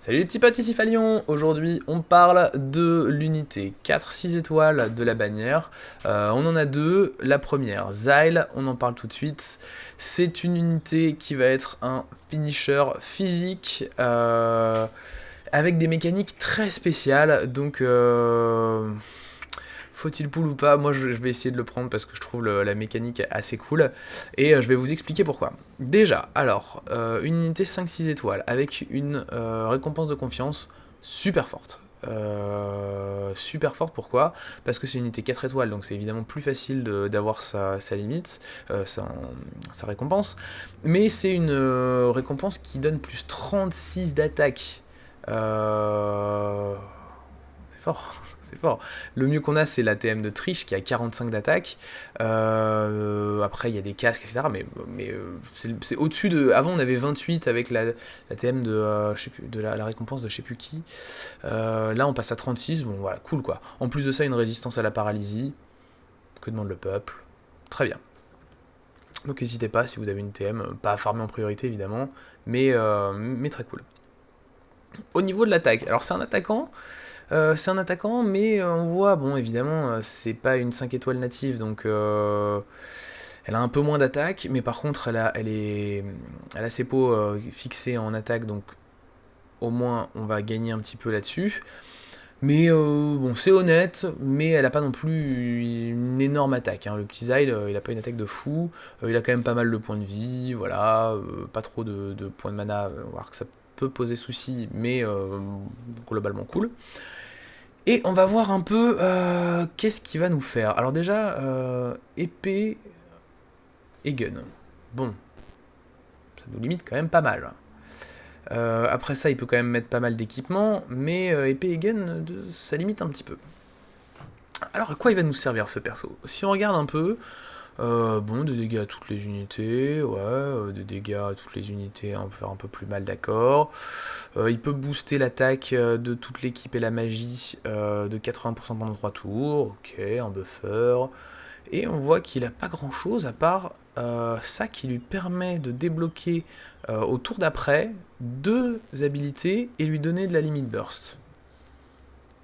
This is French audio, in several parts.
Salut les petits potes, ici Falion. Aujourd'hui on parle de l'unité 4-6 étoiles de la bannière. On en a deux. La première, Zyle, on en parle tout de suite. C'est une unité qui va être un finisher physique avec des mécaniques très spéciales. Donc faut-il pull ou pas? Moi je vais essayer de le prendre parce que je trouve la mécanique assez cool. Et je vais vous expliquer pourquoi. Déjà, alors, une unité 5-6 étoiles avec une récompense de confiance super forte. Super forte, pourquoi? Parce que c'est une unité 4 étoiles, donc c'est évidemment plus facile d'avoir sa limite, sa récompense. Mais c'est une récompense qui donne plus 36 d'attaque. C'est fort. C'est fort. Le mieux qu'on a, c'est la TM de Triche qui a 45 d'attaque. Après, il y a des casques, etc. Mais c'est au-dessus de. Avant, on avait 28 avec la TM de, je sais plus, de la récompense de je sais plus qui. Là, on passe à 36. Bon, voilà, cool quoi. En plus de ça, une résistance à la paralysie. Que demande le peuple? Très bien. Donc, n'hésitez pas si vous avez une TM, pas à farmer en priorité évidemment, mais très cool. Au niveau de l'attaque, alors c'est un attaquant, mais on voit, bon, évidemment, c'est pas une 5 étoiles native, donc elle a un peu moins d'attaque, mais par contre, elle a ses pots fixés en attaque, donc au moins, on va gagner un petit peu là-dessus. Mais bon, c'est honnête, mais elle a pas non plus une énorme attaque, hein. Le petit Zyle, il a pas une attaque de fou, il a quand même pas mal de points de vie, voilà, pas trop de points de mana, on va voir que ça peut poser souci, mais globalement cool. Et on va voir un peu qu'est-ce qu'il va nous faire. Alors déjà, épée et gun. Bon, ça nous limite quand même pas mal. Après ça, il peut quand même mettre pas mal d'équipements, mais épée et gun, ça limite un petit peu. Alors à quoi il va nous servir ce perso? Si on regarde un peu, bon, des dégâts à toutes les unités, ouais, des dégâts à toutes les unités, on peut faire un peu plus mal, d'accord. Il peut booster l'attaque de toute l'équipe et la magie de 80% pendant 3 tours, ok, un buffer. Et on voit qu'il a pas grand chose à part ça qui lui permet de débloquer au tour d'après 2 habilités et lui donner de la limit burst.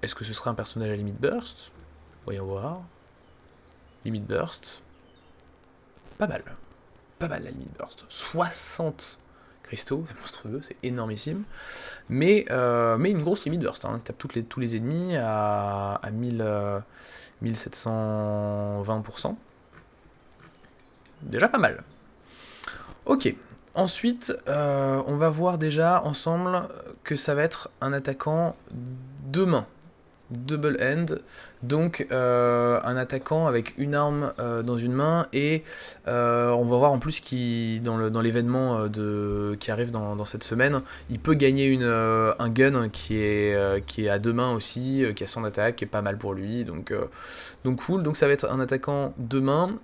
Est-ce que ce serait un personnage à limit burst? Voyons voir. Limit burst. Pas mal. Pas mal la limit burst. 60 cristaux, c'est monstrueux, c'est énormissime. Mais une grosse limite burst, hein, qui tape tous les ennemis à 1720%. Déjà pas mal. Ok. Ensuite, on va voir déjà ensemble que ça va être un attaquant de main. Double end, donc un attaquant avec une arme dans une main, et on va voir en plus qu'il dans l'événement qui arrive dans cette semaine, il peut gagner un gun qui est à deux mains aussi, qui a son attaque, qui est pas mal pour lui, donc cool. Donc ça va être un attaquant de main,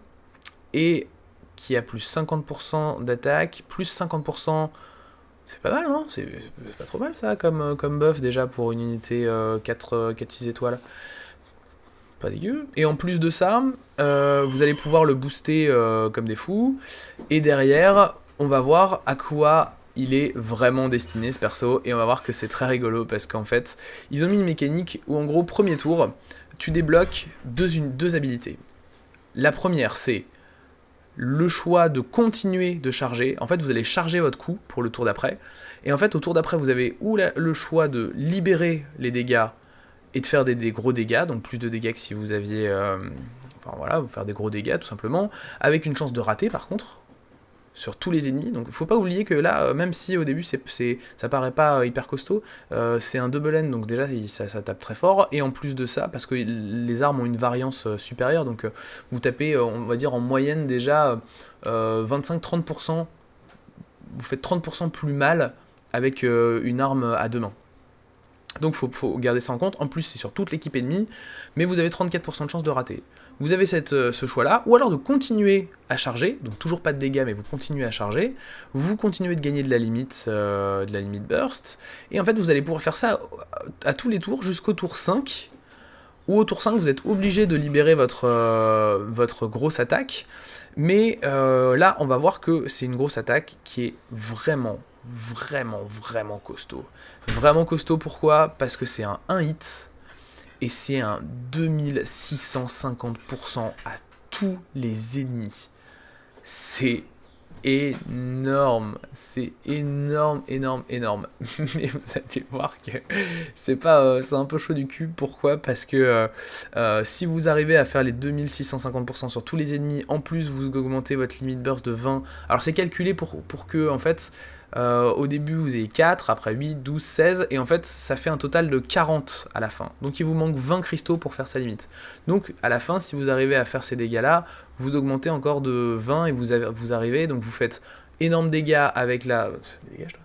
et qui a plus 50% d'attaque, plus 50%. C'est pas mal, non? C'est pas trop mal ça comme buff déjà pour une unité 4-6 étoiles. Pas dégueu. Et en plus de ça, vous allez pouvoir le booster comme des fous. Et derrière, on va voir à quoi il est vraiment destiné ce perso. Et on va voir que c'est très rigolo parce qu'en fait, ils ont mis une mécanique où en gros, premier tour, tu débloques deux habilités. La première, c'est le choix de continuer de charger. En fait, vous allez charger votre coup pour le tour d'après. Et en fait, au tour d'après, vous avez ou le choix de libérer les dégâts et de faire des gros dégâts, donc plus de dégâts que si vous aviez... enfin voilà, vous faire des gros dégâts tout simplement, avec une chance de rater par contre, sur tous les ennemis. Donc faut pas oublier que là, même si au début ça paraît pas hyper costaud, c'est un double end, donc déjà ça tape très fort, et en plus de ça, parce que les armes ont une variance supérieure, donc vous tapez, on va dire en moyenne déjà 25-30%, vous faites 30% plus mal avec une arme à deux mains. Donc faut garder ça en compte. En plus, c'est sur toute l'équipe ennemie, mais vous avez 34% de chance de rater. Vous avez ce choix-là, ou alors de continuer à charger, donc toujours pas de dégâts, mais vous continuez à charger, vous continuez de gagner de la limite burst, et en fait vous allez pouvoir faire ça à tous les tours jusqu'au tour 5, où au tour 5 vous êtes obligé de libérer votre grosse attaque, mais là on va voir que c'est une grosse attaque qui est vraiment, vraiment, vraiment costaud. Vraiment costaud, pourquoi? Parce que c'est un 1 hit, et c'est un 2650% à tous les ennemis. C'est énorme, c'est énorme, énorme, énorme. Mais vous allez voir que c'est un peu chaud du cul. Pourquoi? Parce que si vous arrivez à faire les 2650% sur tous les ennemis, en plus vous augmentez votre limit burst de 20. Alors c'est calculé pour que en fait au début vous ayez 4, après 8, 12, 16, et en fait ça fait un total de 40 à la fin. Donc il vous manque 20 cristaux pour faire sa limite. Donc à la fin, si vous arrivez à faire ces dégâts là, vous augmentez encore de 20 et vous arrivez, donc vous faites énorme dégâts avec la... Dégage-toi.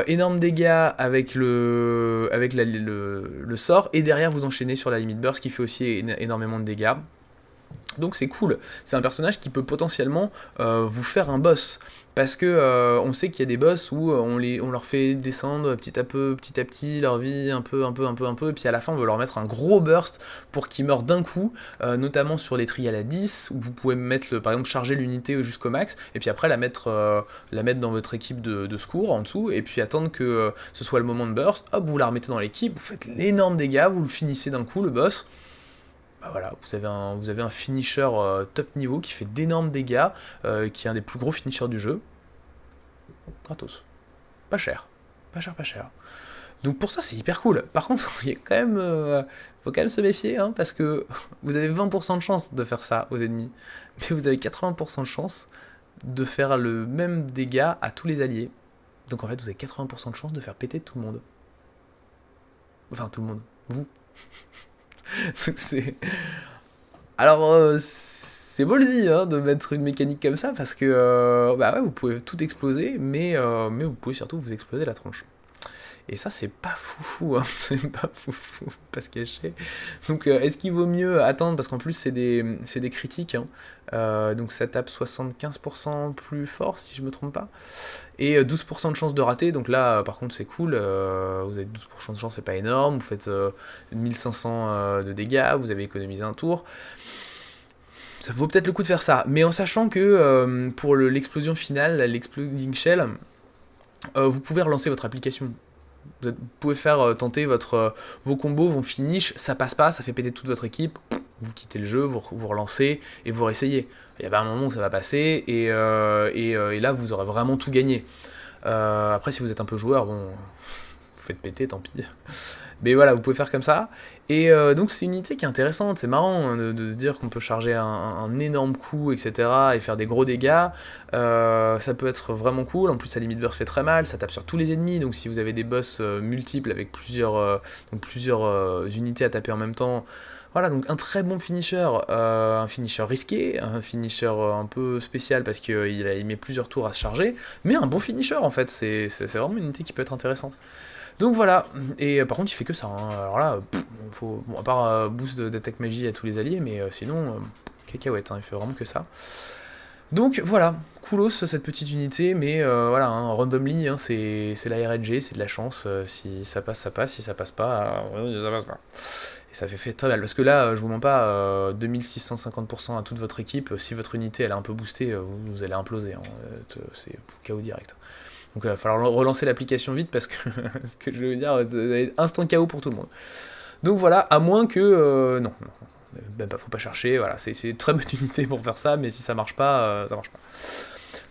Énorme dégâts avec le sort, et derrière vous enchaînez sur la limite burst qui fait aussi énormément de dégâts. Donc c'est cool, c'est un personnage qui peut potentiellement vous faire un boss, parce que on sait qu'il y a des boss où on leur fait descendre petit à petit leur vie, un peu, et puis à la fin on veut leur mettre un gros burst pour qu'ils meurent d'un coup, notamment sur les trials à 10, où vous pouvez mettre, par exemple charger l'unité jusqu'au max, et puis après la mettre dans votre équipe de secours en dessous, et puis attendre que ce soit le moment de burst, hop, vous la remettez dans l'équipe, vous faites l'énorme dégâts, vous le finissez d'un coup, le boss. Bah voilà, vous avez un finisher top niveau qui fait d'énormes dégâts, qui est un des plus gros finishers du jeu. Gratos. Pas cher. Pas cher, pas cher. Donc pour ça, c'est hyper cool. Par contre, il y a quand même, faut quand même se méfier, hein, parce que vous avez 20% de chance de faire ça aux ennemis, mais vous avez 80% de chance de faire le même dégât à tous les alliés. Donc en fait, vous avez 80% de chance de faire péter tout le monde. Enfin, tout le monde. Vous. c'est... Alors, c'est ballsy hein, de mettre une mécanique comme ça, parce que bah ouais, vous pouvez tout exploser, mais vous pouvez surtout vous exploser la tronche. Et ça, c'est pas foufou, hein, c'est pas foufou, pas se cacher. Donc, est-ce qu'il vaut mieux attendre, parce qu'en plus, c'est des critiques, hein, donc ça tape 75% plus fort, si je me trompe pas, et 12% de chance de rater, donc là, par contre, c'est cool, vous avez 12% de chance, c'est pas énorme, vous faites 1500 de dégâts, vous avez économisé un tour. Ça vaut peut-être le coup de faire ça, mais en sachant que pour l'explosion finale, l'exploding shell, vous pouvez relancer votre application. Vous pouvez faire tenter vos combos, vos finish, ça passe pas, ça fait péter toute votre équipe, vous quittez le jeu, vous relancez et vous réessayez. Il y a un moment où ça va passer, et là vous aurez vraiment tout gagné. Après, si vous êtes un peu joueur, bon, vous faites péter, tant pis. Mais voilà, vous pouvez faire comme ça. Et donc c'est une unité qui est intéressante, c'est marrant hein, de se dire qu'on peut charger un énorme coup, etc. et faire des gros dégâts. Ça peut être vraiment cool, en plus sa limite burst fait très mal, ça tape sur tous les ennemis, donc si vous avez des boss multiples avec plusieurs unités à taper en même temps, voilà, donc un très bon finisher, un finisher risqué, un finisher un peu spécial parce qu'il met plusieurs tours à se charger, mais un bon finisher en fait, c'est vraiment une unité qui peut être intéressante. Donc voilà, et par contre il fait que ça, hein. Alors là, bon, à part boost d'attaque magie à tous les alliés, mais sinon, cacahuète, hein, il fait vraiment que ça. Donc voilà, coolos cette petite unité, mais voilà, hein, randomly, hein, c'est la RNG, c'est de la chance, si ça passe, si ça passe pas, ça passe pas. Et ça fait très mal, parce que là, je vous mens pas, 2650% à toute votre équipe, si votre unité elle est un peu boostée, vous allez imploser, hein, c'est KO direct. Donc il va falloir relancer l'application vite, parce que ce que je veux dire, vous allez instant KO pour tout le monde. Donc voilà, à moins que... non, même pas, faut pas chercher, voilà, c'est une très bonne unité pour faire ça, mais si ça marche pas, ça marche pas.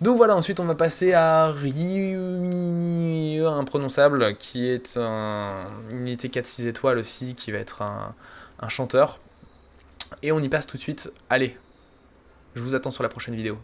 Donc voilà, ensuite on va passer à Ryumi imprononçable, qui est une unité 4-6 étoiles aussi, qui va être un chanteur. Et on y passe tout de suite. Allez, je vous attends sur la prochaine vidéo.